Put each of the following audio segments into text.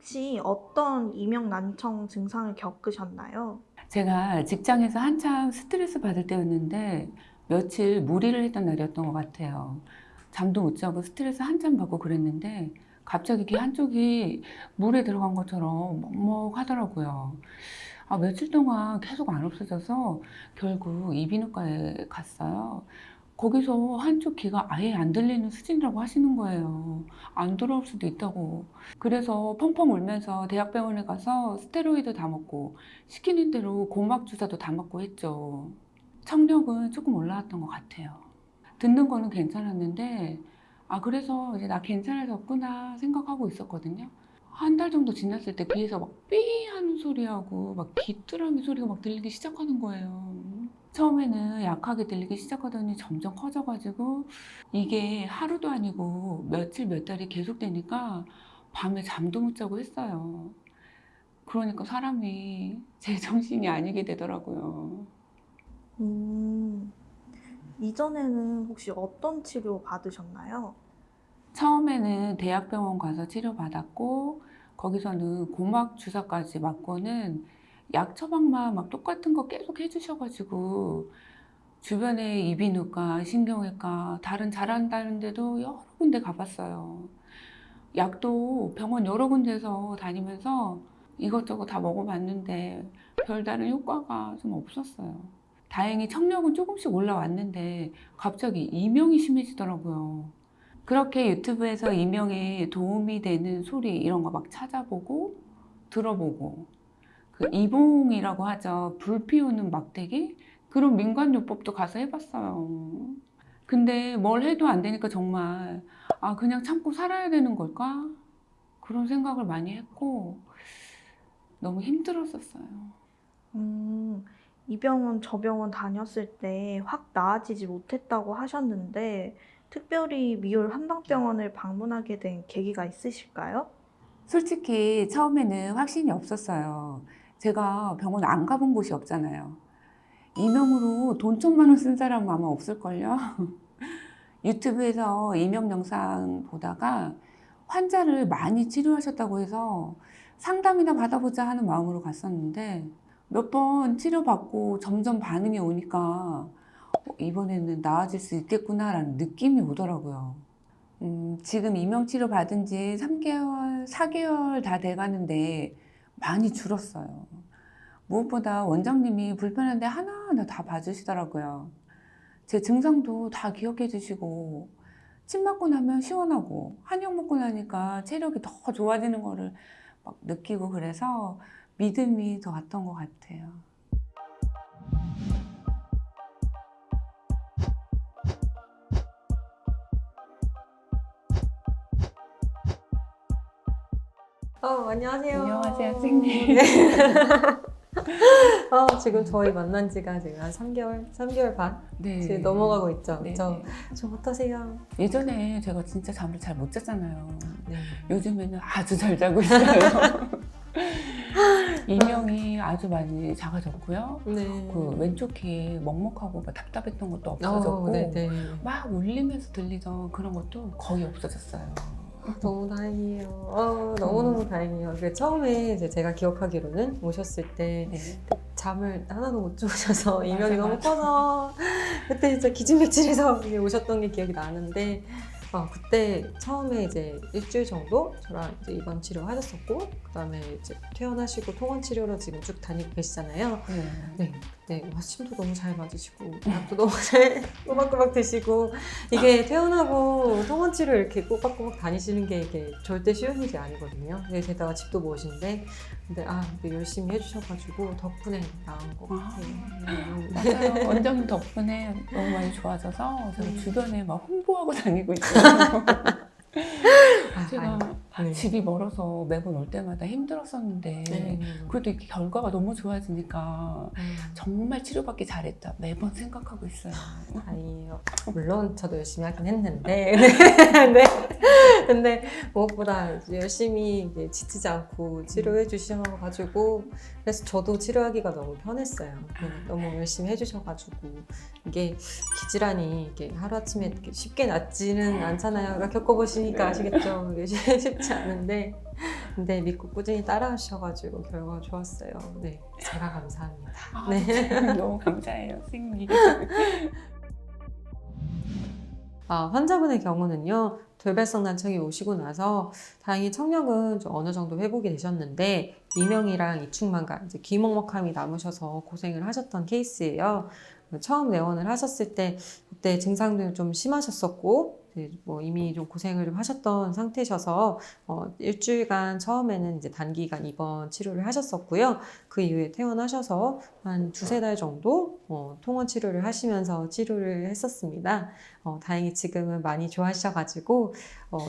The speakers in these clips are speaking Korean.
혹시 어떤 이명 난청 증상을 겪으셨나요? 제가 직장에서 한참 스트레스 받을 때였는데 며칠 무리를 했던 날이었던 것 같아요. 잠도 못 자고 스트레스 한참 받고 그랬는데 갑자기 이렇게 한쪽이 물에 들어간 것처럼 먹먹하더라고요. 며칠 동안 계속 안 없어져서 결국 이비인후과에 갔어요. 거기서 한쪽 귀가 아예 안 들리는 수준이라고 하시는 거예요. 안 돌아올 수도 있다고. 그래서 펑펑 울면서 대학병원에 가서 스테로이드 다 먹고 시키는 대로 고막 주사도 다 맞고 했죠. 청력은 조금 올라왔던 것 같아요. 듣는 거는 괜찮았는데 그래서 이제 나 괜찮아졌구나 생각하고 있었거든요. 한 달 정도 지났을 때 귀에서 막 삐 하는 소리하고 막 귀뚜라미 소리가 막 들리기 시작하는 거예요. 처음에는 약하게 들리기 시작하더니 점점 커져가지고 이게 하루도 아니고 며칠 몇 달이 계속되니까 밤에 잠도 못 자고 했어요. 그러니까 사람이 제 정신이 아니게 되더라고요. 음, 이전에는 혹시 어떤 치료 받으셨나요? 처음에는 대학병원 가서 치료받았고 거기서는 고막 주사까지 맞고는 약 처방만 막 똑같은 거 계속 해주셔가지고 주변에 이비인후과, 신경외과, 다른 잘한다는 데도 여러 군데 가봤어요. 약도 병원 여러 군데서 다니면서 이것저것 다 먹어봤는데 별다른 효과가 좀 없었어요. 다행히 청력은 조금씩 올라왔는데 갑자기 이명이 심해지더라고요. 그렇게 유튜브에서 이명에 도움이 되는 소리 이런 거 막 찾아보고 들어보고 그 이봉이라고 하죠. 불 피우는 막대기? 그런 민간요법도 가서 해봤어요. 근데 뭘 해도 안 되니까 정말 그냥 참고 살아야 되는 걸까? 그런 생각을 많이 했고 너무 힘들었었어요. 음, 이 병원, 저 병원 다녔을 때 확 나아지지 못했다고 하셨는데, 특별히 미울 한방병원을 방문하게 된 계기가 있으실까요? 솔직히 처음에는 확신이 없었어요. 제가 병원 안 가본 곳이 없잖아요. 이명으로 돈 천만 원 쓴 사람은 아마 없을걸요? 유튜브에서 이명 영상 보다가 환자를 많이 치료하셨다고 해서 상담이나 받아보자 하는 마음으로 갔었는데 몇 번 치료받고 점점 반응이 오니까 이번에는 나아질 수 있겠구나라는 느낌이 오더라고요. 지금 이명치료 받은 지 3개월, 4개월 다 돼가는데 많이 줄었어요. 무엇보다 원장님이 불편한데 하나하나 다 봐주시더라고요. 제 증상도 다 기억해 주시고 침 맞고 나면 시원하고 한약 먹고 나니까 체력이 더 좋아지는 거를 막 느끼고 그래서 믿음이 더 왔던 것 같아요. 안녕하세요. 안녕하세요, 선생님. 네. 지금 저희 만난 지가 지금 한 3개월 반? 네. 지금 넘어가고 있죠. 네. 좀 어떠세요? 예전에 제가 진짜 잠을 잘 못 잤잖아요. 네. 요즘에는 아주 잘 자고 있어요. 이명이 아주 많이 작아졌고요. 네. 그 왼쪽 귀에 먹먹하고 막 답답했던 것도 없어졌고 네네. 막 울리면서 들리던 그런 것도 거의 없어졌어요. 너무 다행이에요. 너무너무 다행이에요. 처음에 이제 제가 기억하기로는 오셨을 때 네. 잠을 하나도 못 주무셔서 맞아, 이명이 너무 맞아. 커서 그때 진짜 기진맥진해서 오셨던 게 기억이 나는데 그때 처음에 이제 일주일 정도 저랑 이제 입원 치료 하셨었고 그다음에 이제 퇴원하시고 통원 치료로 지금 쭉 다니고 계시잖아요. 네. 네, 침도 너무 잘 맞으시고 약도 너무 잘 꼬박꼬박 드시고 이게 퇴원하고 통원 치료 이렇게 꼬박꼬박 다니시는 게 이게 절대 쉬운 일이 아니거든요. 네, 게다가 집도 모으신데 근데 열심히 해주셔가지고 덕분에 나은 것 같아요. 맞아요. 원장님 덕분에 너무 많이 좋아져서 제가 주변에 막 홍보하고 다니고 있어요. 제가 네. 집이 멀어서 매번 올 때마다 힘들었었는데 그래도 이렇게 결과가 너무 좋아지니까 정말 치료받기 잘했다 매번 생각하고 있어요. 다행이에요. 물론 저도 열심히 하긴 했는데 네. 근데 무엇보다 이제 열심히 이제 지치지 않고 치료해 주셔가지고 그래서 저도 치료하기가 너무 편했어요. 너무 열심히 해주셔가지고 이게 기질환이 이게 하루아침에 이렇게 쉽게 낫지는 않잖아요. 겪어보시니까 아시겠죠. 이게 쉽지 않은데 근데 믿고 꾸준히 따라하셔가지고 결과가 좋았어요. 네, 제가 감사합니다. 아, 네. 너무 감사해요, 선생님. 환자분의 경우는요, 돌발성 난청이 오시고 나서 다행히 청력은 좀 어느 정도 회복이 되셨는데 이명이랑 이충만과 이제 귀먹먹함이 남으셔서 고생을 하셨던 케이스예요. 처음 내원을 하셨을 때 그때 증상도 좀 심하셨었고 뭐 이미 좀 고생을 좀 하셨던 상태셔서 일주일간 처음에는 이제 단기간 입원 치료를 하셨었고요. 그 이후에 퇴원하셔서 한 두세 달 정도 통원 치료를 하시면서 치료를 했었습니다. 다행히 지금은 많이 좋아하셔가지고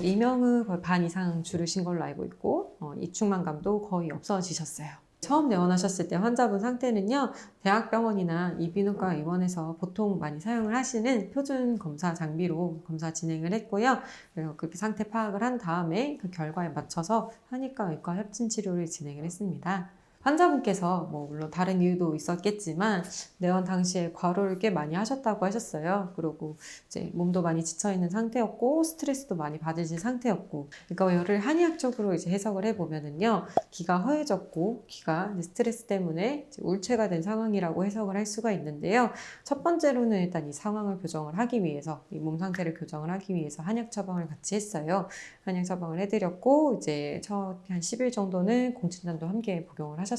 이명은 거의 반 이상 줄으신 걸로 알고 있고 이충만감도 거의 없어지셨어요. 처음 내원하셨을 때 환자분 상태는요, 대학병원이나 이비인후과 입원해서 보통 많이 사용을 하시는 표준 검사 장비로 검사 진행을 했고요. 그리고 그렇게 상태 파악을 한 다음에 그 결과에 맞춰서 한의과, 의과 협진 치료를 진행을 했습니다. 환자분께서 뭐 물론 다른 이유도 있었겠지만 내원 당시에 과로를 꽤 많이 하셨다고 하셨어요. 그리고 이제 몸도 많이 지쳐 있는 상태였고 스트레스도 많이 받으신 상태였고, 그러니까 이거를 한의학적으로 이제 해석을 해보면은요, 귀가 허해졌고 귀가 스트레스 때문에 이제 울체가 된 상황이라고 해석을 할 수가 있는데요. 첫 번째로는 일단 이 상황을 교정을 하기 위해서, 이 몸 상태를 교정을 하기 위해서 한약 처방을 같이 했어요. 한약 처방을 해드렸고 이제 첫 한 10일 정도는 공진단도 함께 복용을 하셨습니다.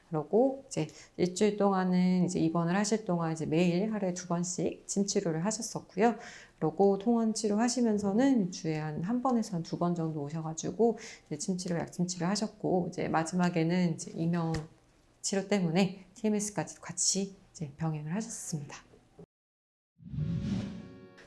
그리고 이제 일주일 동안은 이제 입원을 하실 동안 이제 매일 하루에 2번씩 침 치료를 하셨었고요. 그리고 통원 치료하시면서는 주에 한 번에서 한 2번 정도 오셔가지고 이제 침 치료, 약침 치료 하셨고, 이제 마지막에는 이제 이명 치료 때문에 TMS까지 같이 이제 병행을 하셨습니다.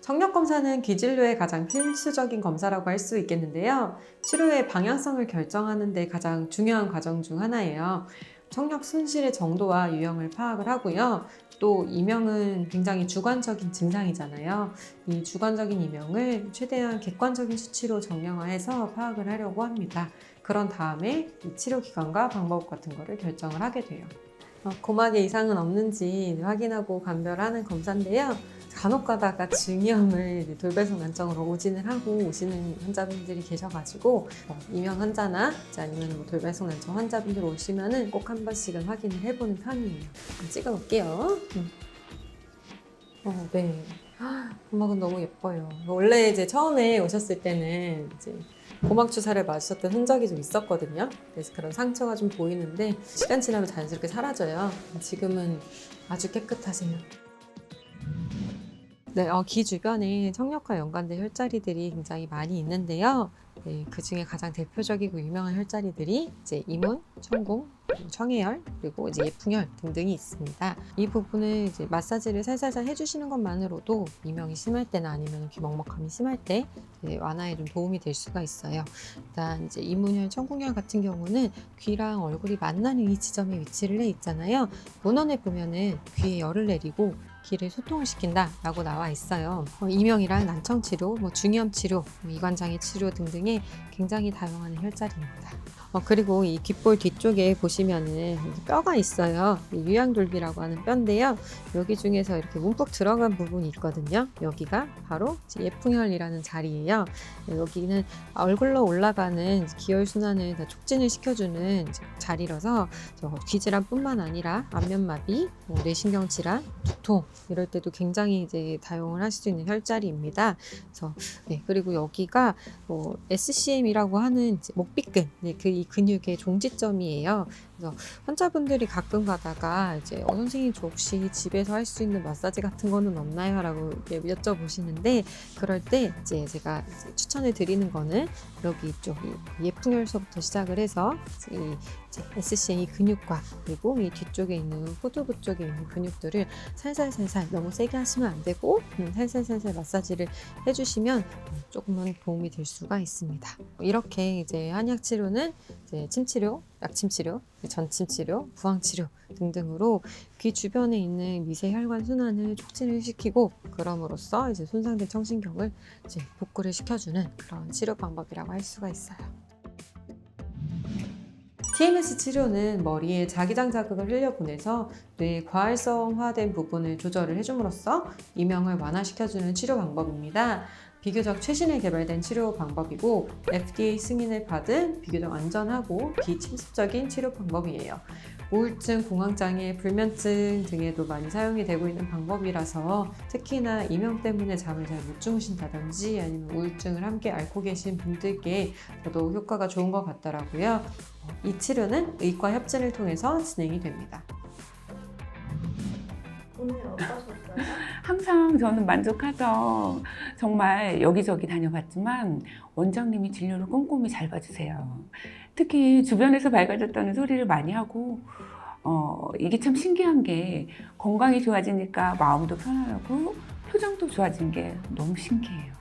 청력 검사는 귀진료의 가장 필수적인 검사라고 할 수 있겠는데요. 치료의 방향성을 결정하는 데 가장 중요한 과정 중 하나예요. 청력 손실의 정도와 유형을 파악을 하고요. 또 이명은 굉장히 주관적인 증상이잖아요. 이 주관적인 이명을 최대한 객관적인 수치로 정량화해서 파악을 하려고 합니다. 그런 다음에 이 치료 기간과 방법 같은 거를 결정을 하게 돼요. 고막에 이상은 없는지 확인하고 감별하는 검사인데요. 간혹 가다가 중이염을 돌발성 난청으로 오진을 하고 오시는 환자분들이 계셔가지고 이명 환자나 아니면 뭐 돌발성 난청 환자분들 오시면은 꼭 한 번씩은 확인을 해보는 편이에요. 찍어 놓을게요. 네. 고막은 너무 예뻐요. 원래 이제 처음에 오셨을 때는 이제 고막 주사를 맞으셨던 흔적이 좀 있었거든요. 그래서 그런 상처가 좀 보이는데 시간 지나면 자연스럽게 사라져요. 지금은 아주 깨끗하세요. 네, 귀 주변에 청력과 연관된 혈자리들이 굉장히 많이 있는데요. 네, 그 중에 가장 대표적이고 유명한 혈자리들이 이제 이문, 청궁, 청해혈, 그리고 이제 예풍혈 등등이 있습니다. 이 부분을 이제 마사지를 살살살 해주시는 것만으로도 이명이 심할 때나 아니면 귀먹먹함이 심할 때 완화에 좀 도움이 될 수가 있어요. 일단 이제 이문혈, 청궁혈 같은 경우는 귀랑 얼굴이 만나는 이 지점에 위치를 해 있잖아요. 문헌에 보면은 귀에 열을 내리고 귀를 소통을 시킨다라고 나와 있어요. 이명이랑 난청 치료, 중이염 치료, 이관장애 치료 등등의 굉장히 다양한 혈자리입니다. 그리고 이 귓볼 뒤쪽에 보시면은 뼈가 있어요. 유양돌비라고 하는 뼈인데요. 여기 중에서 이렇게 움푹 들어간 부분이 있거든요. 여기가 바로 예풍혈이라는 자리예요. 여기는 얼굴로 올라가는 기혈순환을 다 촉진을 시켜주는 자리라서 귀질환뿐만 아니라 안면마비, 뇌신경 질환, 두통 이럴 때도 굉장히 이제 다용을 하실 수 있는 혈자리입니다. 그래서 그리고 여기가 SCM이라고 하는 목비근, 이 근육의 종지점이에요. 그래서 환자분들이 가끔 가다가 이제 선생님 저 혹시 집에서 할 수 있는 마사지 같은 거는 없나요? 라고 여쭤보시는데, 그럴 때 이제 제가 추천해 드리는 거는 여기 이쪽 예풍혈서부터 시작을 해서 이 SCM 근육과 그리고 이 뒤쪽에 있는 호두부 쪽에 있는 근육들을 살살살살, 너무 세게 하시면 안 되고 살살살살 마사지를 해주시면 조금은 도움이 될 수가 있습니다. 이렇게 이제 한약 치료는 이제 침치료, 약침치료, 전침치료, 부항치료 등등으로 귀 주변에 있는 미세 혈관 순환을 촉진을 시키고, 그럼으로써 이제 손상된 청신경을 이제 복구를 시켜주는 그런 치료 방법이라고 할 수가 있어요. TMS 치료는 머리에 자기장 자극을 흘려보내서 뇌의 과활성화된 부분을 조절을 해줌으로써 이명을 완화시켜주는 치료 방법입니다. 비교적 최신에 개발된 치료 방법이고 FDA 승인을 받은 비교적 안전하고 비침습적인 치료 방법이에요. 우울증, 공황장애, 불면증 등에도 많이 사용이 되고 있는 방법이라서 특히나 이명 때문에 잠을 잘 못 주무신다든지 아니면 우울증을 함께 앓고 계신 분들께 저도 효과가 좋은 것 같더라고요. 이 치료는 의과 협진을 통해서 진행이 됩니다. 오늘 어떠셨어요? 항상 저는 만족하죠. 정말 여기저기 다녀봤지만 원장님이 진료를 꼼꼼히 잘 봐주세요. 특히 주변에서 밝아졌다는 소리를 많이 하고 이게 참 신기한 게 건강이 좋아지니까 마음도 편안하고 표정도 좋아진 게 너무 신기해요.